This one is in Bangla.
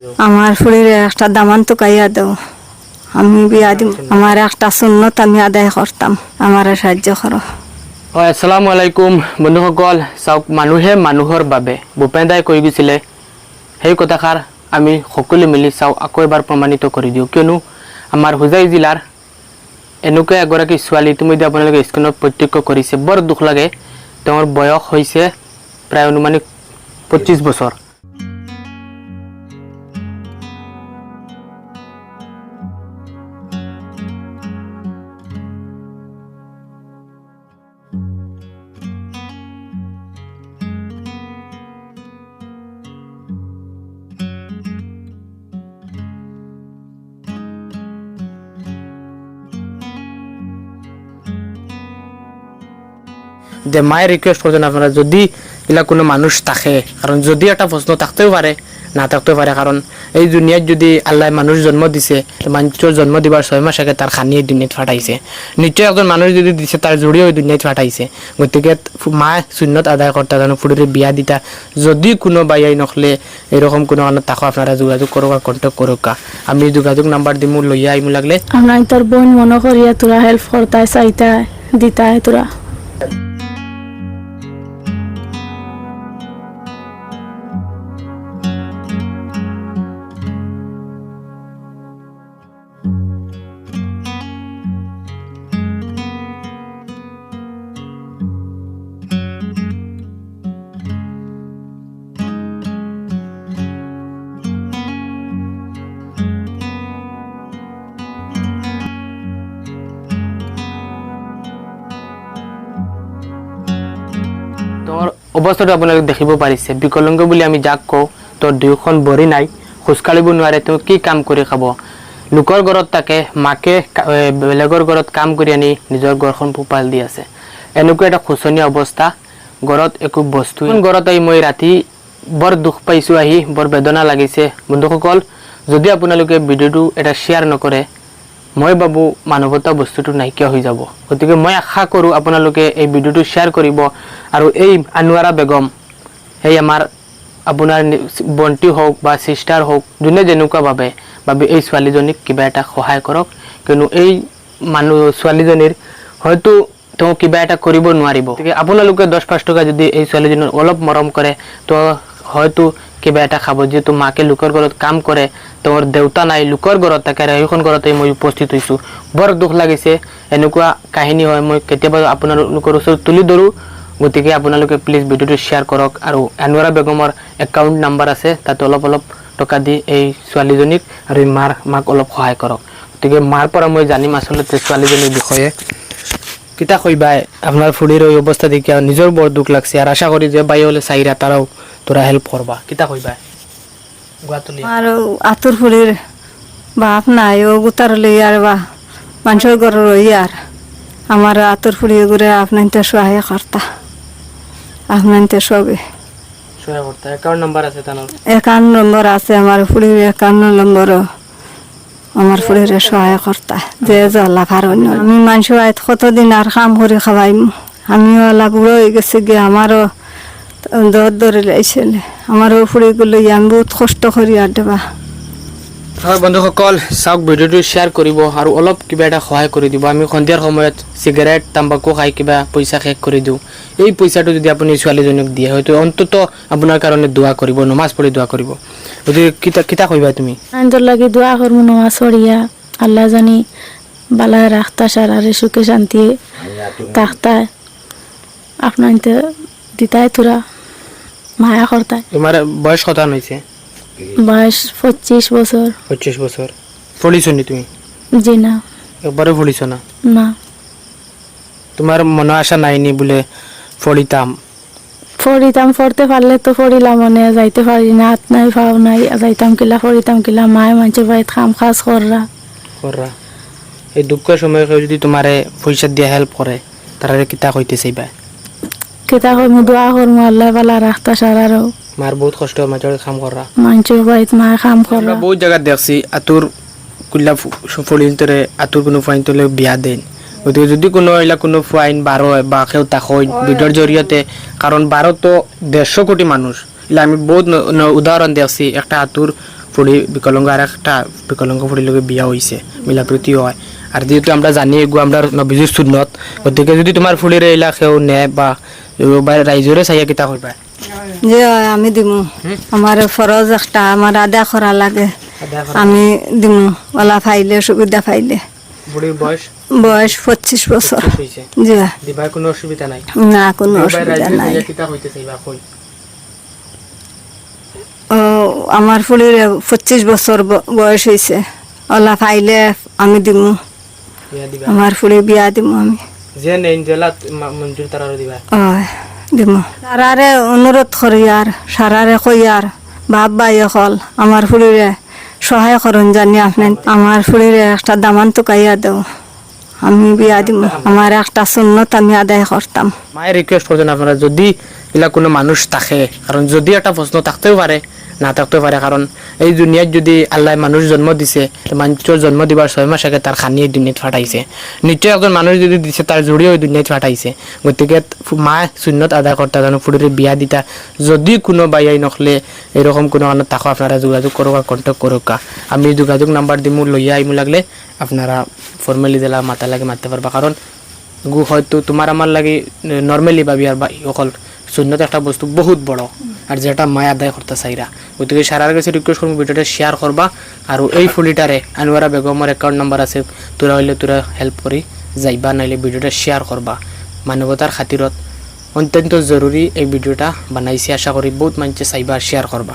আমার ফুলের একটা দামান তো কাইয়া দাও, আমি বিয়া দিম। আমার একটা সুন্নত আমি আদায় করতাম, আমার সাহায্য করো। হয়, আসসালামু আলাইকুম বন্ধুসকল। চাওক, মানুহে মানুহৰ বাবে ভূপেন দাই কৈ গৈছিলে, সেই কথাষাৰ আমি সকলোৱে মিলি চাওঁ আকৌ এবাৰ প্ৰমাণিত কৰি দিওঁ। কিয়নো আমাৰ হোজাই জিলাৰ এনেকুৱা এগৰাকী ছোৱালী ইতিমধ্যে আপোনালোকে স্ক্ৰীণত প্ৰত্যক্ষ কৰিছে। বৰ দুখ লাগে, তেওঁৰ বয়স হৈছে প্ৰায় অনুমানিক 25 বছৰ। যে মায়ে রিকোয়েস্ট করছেন আপনারা যদি এলা কোনো মানুষ থাকে, কারণ যদি একটা প্রশ্ন থাকতেও পারে না থাকতেও পারে, কারণ এই দুনিয়াত যদি আল্লাহ মানুষ জন্ম দিছে, মানুষের জন্ম দিবার 6 মাস আগে তার খানি এই দুনিয়াত ফাটাইছে। নিশ্চয় একজন মানুষ যদি দিছে তার জড়িয়ে ওই দুনিয়াত ফাটাইছে। গতিকে মা সুন্নত আদায় করতে জানো, ফুড়ির বিয়া দিতা। যদি কোনো বাইয়াই নখলে এরকম কোনো মানুষ থাকো, আপনারা যোগাযোগ করুক, কন্ট্যাক্ট করুক। আমি যোগাযোগ নাম্বার দিমু, লইয়া আইমু লাগলে। আমরা তোর বোন মনে করিয়া তোরা হেল্প করতায়, চাইতায়, দিতায় তোরা। তোর অবস্থাটা আপোনালোকে দেখিব পাৰিছে। বিকলাংগ বুলি আমি যাক কওঁ, তোৰ দুয়োখন ভৰি নাই, খোজ কাঢ়িব নোৱাৰে, তেওঁ কি কাম কৰি খাব? লোকৰ ঘৰত থাকে, মাকে বেলেগৰ ঘৰত কাম কৰি আনি নিজৰ ঘৰখন পোহপাল দি আছে। এনেকুৱা এটা শোচনীয় অৱস্থা, ঘৰত একো বস্তু। ঘৰত আহি মই ৰাতি বৰ দুখ পাইছোঁ, আহি বৰ বেদনা লাগিছে। বন্ধুসকল, যদি আপোনালোকে ভিডিঅ'টো এটা শ্বেয়াৰ নকৰে, মই ভাবোঁ মানৱতা বস্তুটো নাইকিয়া হৈ যাব। গতিকে মই আশা কৰোঁ আপোনালোকে এই ভিডিঅ'টো শ্বেয়াৰ কৰিব। আৰু এই আনোৱাৰা বেগম, এই আমাৰ আপোনাৰ বন্তি হওক বা চিষ্টাৰ হওক, যোনে যেনেকুৱা ভাবে এই ছোৱালীজনীক কিবা এটা সহায় কৰক। কিয়নো এই ছোৱালীজনীৰ হয়তো তেওঁ কিবা এটা কৰিব নোৱাৰিব। গতিকে আপোনালোকে 10-5 টকা যদি এই ছোৱালীজনীৰ অলপ মৰম কৰে, তো হয়তো কিবা এটা খাব। যিহেতু মাকে লোকৰ ঘৰত কাম কৰে, তেওঁৰ দেউতা নাই, লোকৰ ঘৰত থাকে, আৰু সেইখন ঘৰতে মই উপস্থিত হৈছোঁ। বৰ দুখ লাগিছে। এনেকুৱা কাহিনী হয়, মই কেতিয়াবা আপোনালোকৰ ওচৰত তুলি ধৰোঁ। গতিকে আপোনালোকে প্লিজ ভিডিঅ'টো শ্বেয়াৰ কৰক। আৰু আনোৱাৰা বেগমৰ একাউণ্ট নাম্বাৰ আছে, তাতে অলপ টকা দি এই ছোৱালীজনীক আৰু মাক অলপ সহায় কৰক। গতিকে মাৰ পৰা মই জানিম আচলতে ছোৱালীজনীৰ বিষয়ে। কিতা কইবাই আপনার ফুলির ওই অবস্থা দেখে নিজের বড় দুঃখ লাগছে, আর আশা করি যে বাই হলে চাইরা তারাও তোরা হেল্প করবা। কিতা কইবাই আর আতুর ফুলির বাপ নাই, ও গুতার লইয়ার বা মানুষের ঘর রইয়ার আমার আতুর ফুলি ঘুরে আপনার তো সহায় করতা, আপনার তো সবে অ্যাকাউন্ট নাম্বার আছে, 51 নম্বর আছে আমার ফুলির, 51 নম্বরও আমার ফুলির সহায় করতা। যে জলা কারণ আমি মানুষ কতদিন আর কাম করে খাওয়াইম, আমিও ওলা বুড়ো হয়ে গেছে গিয়ে, আমারও দর ধরে লাইছিল, আমারও ফুলিগুলো আমি বহুত কষ্ট করি আর দেবা। হয় বন্ধুসকল, চাওক, ভিডিঅ'টো শ্বেয়াৰ কৰিব আৰু অলপ কিবা এটা সহায় কৰি দিব। আমি সন্ধিয়াৰ সময়ত চিগাৰেট তাম্বাকু খাই কিবা পইচা শেষ কৰি দিওঁ। এই পইচাটো যদি আপুনি ছোৱালীজনীক দিয়ে, হয়তো অন্তত আপোনাৰ কাৰণে দোৱা কৰিব, নমাজ পঢ়ি দোৱা কৰিব। গতিকে কিতা কইবা তুমি? আইন্দর লাগি দোয়া করবো, নমাজ পড়িয়া আল্লাহ জানি বালায় রাখতা, সারারে সুখে শান্তি থাকতায়, আপনার দিতায় তোরা মায়া করতায়। তোমাৰ বয়স কত হয়েছে? বয়স 25 বছর। 25 বছর। পড়িছ নি তুমি? জি না। একবারও পড়িছ না? না। তোমার মনে আশা নাইনি বলে পড়িতাম? পড়তে পারলে তো পড়িলাম, মনে যাইতে পারি না, হাত নাই পাও নাই, যাইতাম কিলা পড়িতাম কিলা, মায়ে মানুষের বাড়িতে কাম কাজ কররা। এই দুঃখের সময় কেউ যদি তোমারে পয়সা দিয়ে হেল্প করে, তারা কিতা কইতে চাইবা? কিতা করবো, দোয়া করবো আল্লাহ বালা রাখতা সারারও। মার বহুত কষ্ট, মাঝে কাম করা, মানুষের বাড়িতে মায়ে কাম কররা। বহুত জায়গা দেখছি আতুর কুল্লা ফলিন্তরে আতুর কোনো ফাইনতলে বিয়া দেন। গতিকে যদি কোনো এলা কোনো ফাইন 12 বা কেউ তাকই ভিডিওর জরিয়তে, কারণ 12 তো 150 কোটি মানুষ, এলা আমি বহুত উদাহরণ দেখছি। একটা আতুর ফুড়ি বিকলঙ্গ আর একটা বিকলঙ্গ ফুড়ির লগে বিয়া হয়েছে মিলাপ্রীতি হয় আর যেহেতু আমরা জানি এগুলো আমরা নবীজির সুন্নত গতিকে যদি তোমার ফুড়ির এইলা কেউ নেয় বা রাইজরে চাইয়া কিতা করবা যে আমি দিমু আমার ফরজ একটা আমার আদা করা লাগে আমি দিমু ওলা ফাইলে সুবিধা ফাইলে বুড়ির বয়স বয়স 25 বছর হয়েছে যে দিবার কোনো অসুবিধা নাই না কোনো অসুবিধা নাই কিতা হইতে চাইবা কই ও আমার ফুলির 25 বছর বয়স হয়েছে ওলা ফাইলে আমি দিমু বিয়া দিবা আমার ফুলির বিয়া দিমু আমি যে নেই জেলা মঞ্জুর তারারও দিবা ওই দিমু সারারে অনুরোধ করি আর সারারে কই আর বাপ ভাই হল আমার ফুলিরে সহায় করুন জানি আপনি আমার ফুলিরে একটা দামান টুকাইয়া দেও আমি বিয়া দিমু আমার একটা সুন্নত আমি আদায় করতাম মায়ের রিকোয়েস্ট করছেন আপনারা যদি এলা কোনো মানুষ থাকে কারণ যদি একটা প্রশ্ন থাকতেও পারে না থাকতেও পারে কারণ এই দুনিয়ায় যদি আল্লাহ মানুষ জন্ম দিছে মানুষের জন্ম দিবার 6 মাস আগে তার খানি এই দুনিয়াত ফাটাইছে নিশ্চয় একজন মানুষ যদি দিছে তার জড়িয়ে ওই দুনিয়াত ফাটাইছে গতিকে মা সুন্নত আদায় করতে যেন ফুড়ির বিয়া দিতা যদি কোনো বাইয়াই নখলে এরকম কোনো কারণে তাকে আপনারা যোগাযোগ করুক কন্ট্যাক্ট করুক আমি যোগাযোগ নাম্বার দিমু লইয়া আইমু লাগলে আপনারা ফর্মালি দিলা মাথা লাগে মারতে পারবা কারণ গু হয়তো তোমার আমার লাগে নর্মালি ভাবি আর অকল সুন্নত একটা বস্তু বহুত বড় আর যেটা মায়া আদায় করতে চাইরা গতিকে সারার কাছে রিকোয়েস্ট করবো ভিডিওটা শেয়ার করবা আর এই ফুলিটারে আনোয়ারা বেগমের অ্যাকাউন্ট নাম্বার আছে তোরা হইলে তোরা হেল্প করি যাইবা নাইলে ভিডিওটা শেয়ার করবা মানবতার খাতিরত অত্যন্ত জরুরি এই ভিডিওটা বানাইছি আশা করি বহুত মানুষে চাইবা শেয়ার করবা